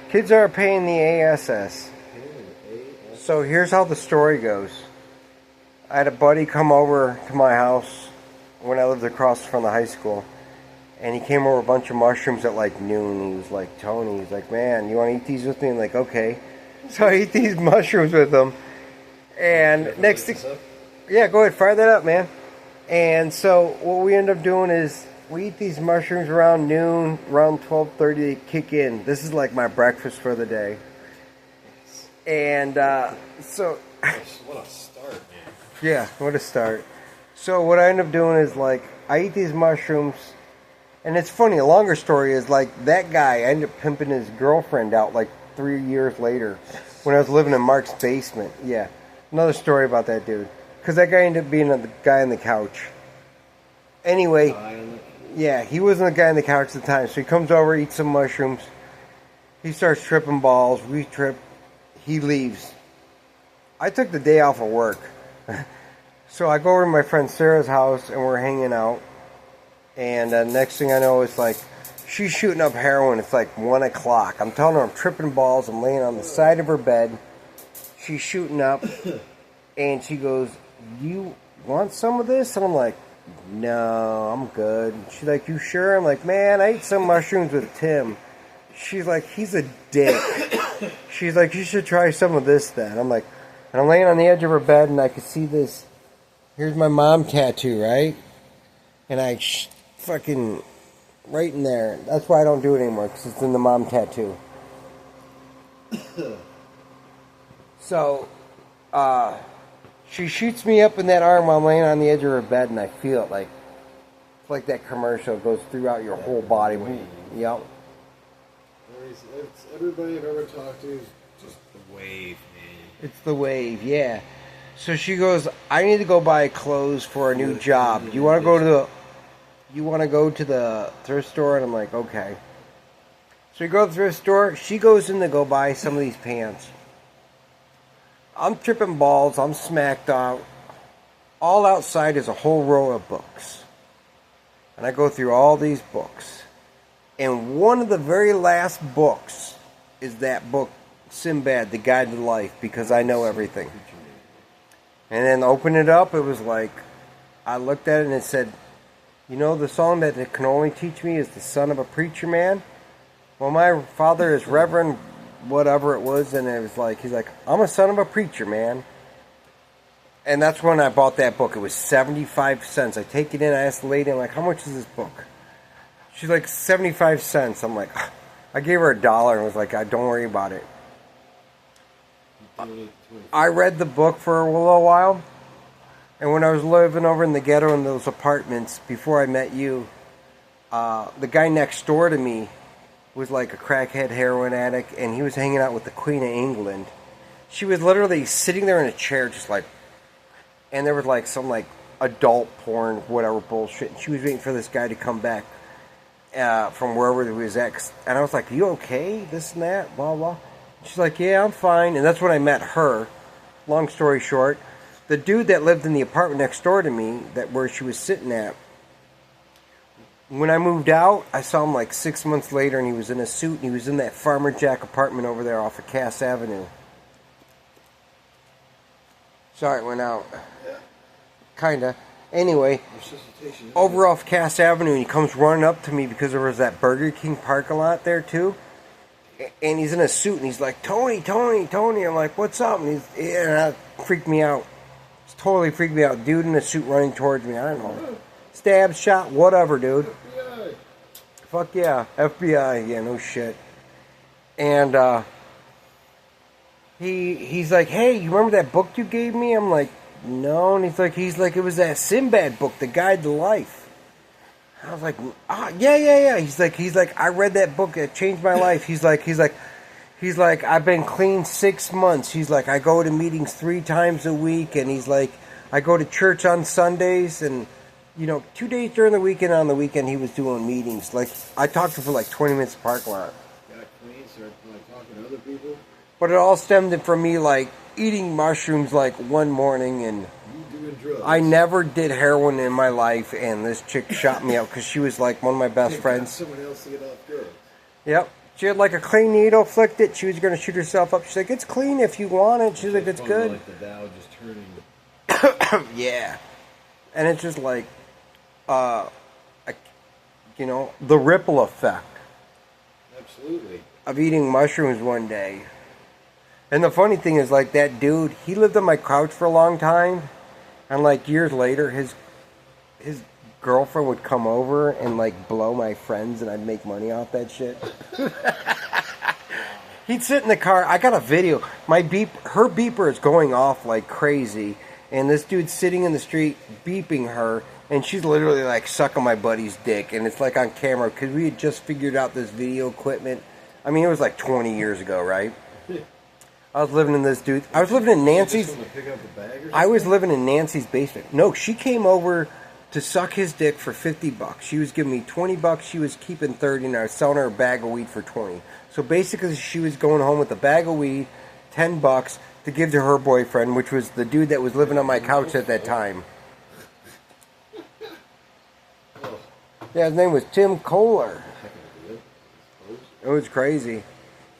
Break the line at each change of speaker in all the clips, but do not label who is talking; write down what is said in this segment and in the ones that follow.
Kids are a pain in the ass. So here's how the story goes. I had a buddy come over to my house when I lived across from the high school. And he came over a bunch of mushrooms at like noon. He was like, Tony, he's like, man, you want to eat these with me? I'm like, okay. So I eat these mushrooms with him. And next thing, yeah, go ahead, fire that up, man. And so what we end up doing is we eat these mushrooms around noon, around 12:30 they kick in. This is like my breakfast for the day. And so...
What a start, man.
Yeah, what a start. So what I end up doing is like, I eat these mushrooms, and it's funny, a longer story is like, that guy, I ended up pimping his girlfriend out like 3 years later when I was living in Mark's basement. Yeah, another story about that dude. Because that guy ended up being the guy on the couch. Anyway, yeah, he wasn't the guy on the couch at the time. So he comes over, eats some mushrooms. He starts tripping balls. We trip. He leaves. I took the day off of work. So I go over to my friend Sarah's house and we're hanging out. And next thing I know, it's like, she's shooting up heroin. It's like 1 o'clock. I'm telling her I'm tripping balls. I'm laying on the side of her bed. She's shooting up. And she goes, you want some of this? And I'm like, no, I'm good. She's like, you sure? I'm like, man, I ate some mushrooms with Tim. She's like, he's a dick. She's like, you should try some of this then. I'm like, and I'm laying on the edge of her bed and I could see this. Here's my mom tattoo, right? And I fucking, right in there. That's why I don't do it anymore, because it's in the mom tattoo. So, she shoots me up in that arm while I'm laying on the edge of her bed, and I feel it like, it's like that commercial goes throughout your whole body. Yep.
It's everybody I've ever talked to is just the wave, man.
It's the wave, yeah. So she goes, I need to go buy clothes for a new job. You want to go to the thrift store? And I'm like, okay. So we go to the thrift store. She goes in to go buy some of these pants. I'm tripping balls. I'm smacked out. All outside is a whole row of books. And I go through all these books. And one of the very last books is that book, Sinbad, The Guide to Life, because I know everything. And then open it up, it was like, I looked at it and it said, you know, the song that it can only teach me is the son of a preacher man. Well, my father is Reverend whatever it was, and it was like, he's like, I'm a son of a preacher man. And that's when I bought that book. It was 75 cents. I take it in, I asked the lady, I'm like, how much is this book? She's like, 75 cents. I'm like, I gave her $1 and was like, don't worry about it. I read the book for a little while, and when I was living over in the ghetto in those apartments before I met you, the guy next door to me was like a crackhead heroin addict, and he was hanging out with the Queen of England. She was literally sitting there in a chair just like, and there was like some like adult porn, whatever bullshit, and she was waiting for this guy to come back from wherever he was at, and I was like, you okay? This and that, blah, blah. She's like, yeah, I'm fine. And that's when I met her. Long story short, the dude that lived in the apartment next door to me, that where she was sitting at, when I moved out, I saw him like 6 months later, and he was in a suit, and he was in that Farmer Jack apartment over there off of Cass Avenue. Sorry, it went out. Kinda. Anyway, over off Cass Avenue, and he comes running up to me because there was that Burger King parking lot there too. And he's in a suit, and he's like, Tony. I'm like, what's up? And that freaked me out. It's totally freaked me out. Dude in a suit running towards me. I don't know. Stab, shot, whatever, dude. FBI. Fuck yeah. FBI. Yeah, no shit. And he's like, hey, you remember that book you gave me? I'm like, no. And he's like, it was that Sinbad book, The Guide to Life. I was like, yeah. He's like, I read that book. It changed my life. He's like, I've been clean 6 months. He's like, I go to meetings 3 times a week. And he's like, I go to church on Sundays. And, 2 days during the week and on the weekend he was doing meetings. Like, I talked to him for like 20 minutes in the parking lot.
Got clean, started like talking to other people.
But it all stemmed from me like eating mushrooms like one morning, and I never did heroin in my life, and this chick shot me out because she was like one of my best friends.
Someone else to get off drugs.
Yep. She had like a clean needle, flicked it. She was going to shoot herself up. She's like, it's clean if you want it. She's like, it's
Fun,
good.
Like the Dow just turning.
Yeah. And it's just like, uh, the ripple effect
Absolutely.
of eating mushrooms one day. And the funny thing is, like, that dude, he lived on my couch for a long time. And like years later, his girlfriend would come over and like blow my friends, and I'd make money off that shit. He'd sit in the car. I got a video. Her beeper is going off like crazy, and this dude's sitting in the street beeping her, and she's literally like sucking my buddy's dick, and it's like on camera because we had just figured out this video equipment. I mean, it was like 20 years ago, right? I was living in Nancy's. I was living in Nancy's basement. No, she came over to suck his dick for $50. She was giving me $20. She was keeping 30, and I was selling her a bag of weed for 20. So basically, she was going home with a bag of weed, $10 to give to her boyfriend, which was the dude that was living on my couch at that time. Yeah, his name was Tim Kohler. It was crazy.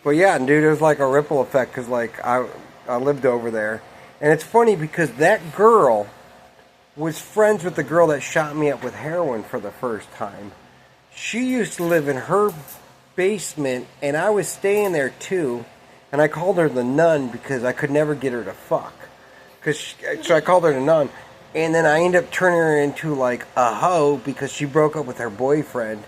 But yeah, dude, it was like a ripple effect because like I lived over there. And it's funny because that girl was friends with the girl that shot me up with heroin for the first time. She used to live in her basement, and I was staying there too. And I called her the nun because I could never get her to fuck. So I called her the nun. And then I ended up turning her into like a hoe because she broke up with her boyfriend.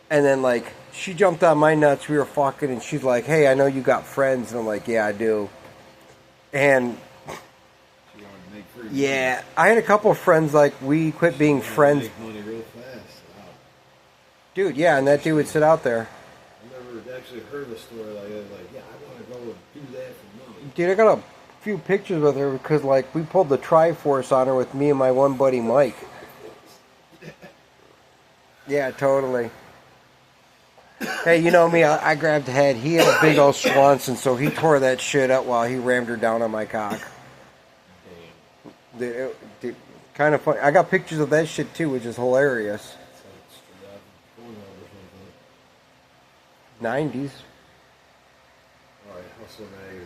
And then like she jumped on my nuts. We were fucking, and she's like, "Hey, I know you got friends." And I'm like, "Yeah, I do." And yeah, I had a couple of friends, like, we quit being friends.
Make money real fast. Wow.
Dude, yeah, and that dude would sit out there.
I never actually heard a story like that. Like, yeah, I want to go and do that for money.
Dude, I got a few pictures with her because, like, we pulled the Triforce on her with me and my one buddy Mike. Yeah, totally. Hey, you know me, I grabbed the head. He had a big old Swanson, so he tore that shit up while he rammed her down on my cock. Dude, kind of funny. I got pictures of that shit too, which is hilarious. 90s.
Alright, Hustle Mag is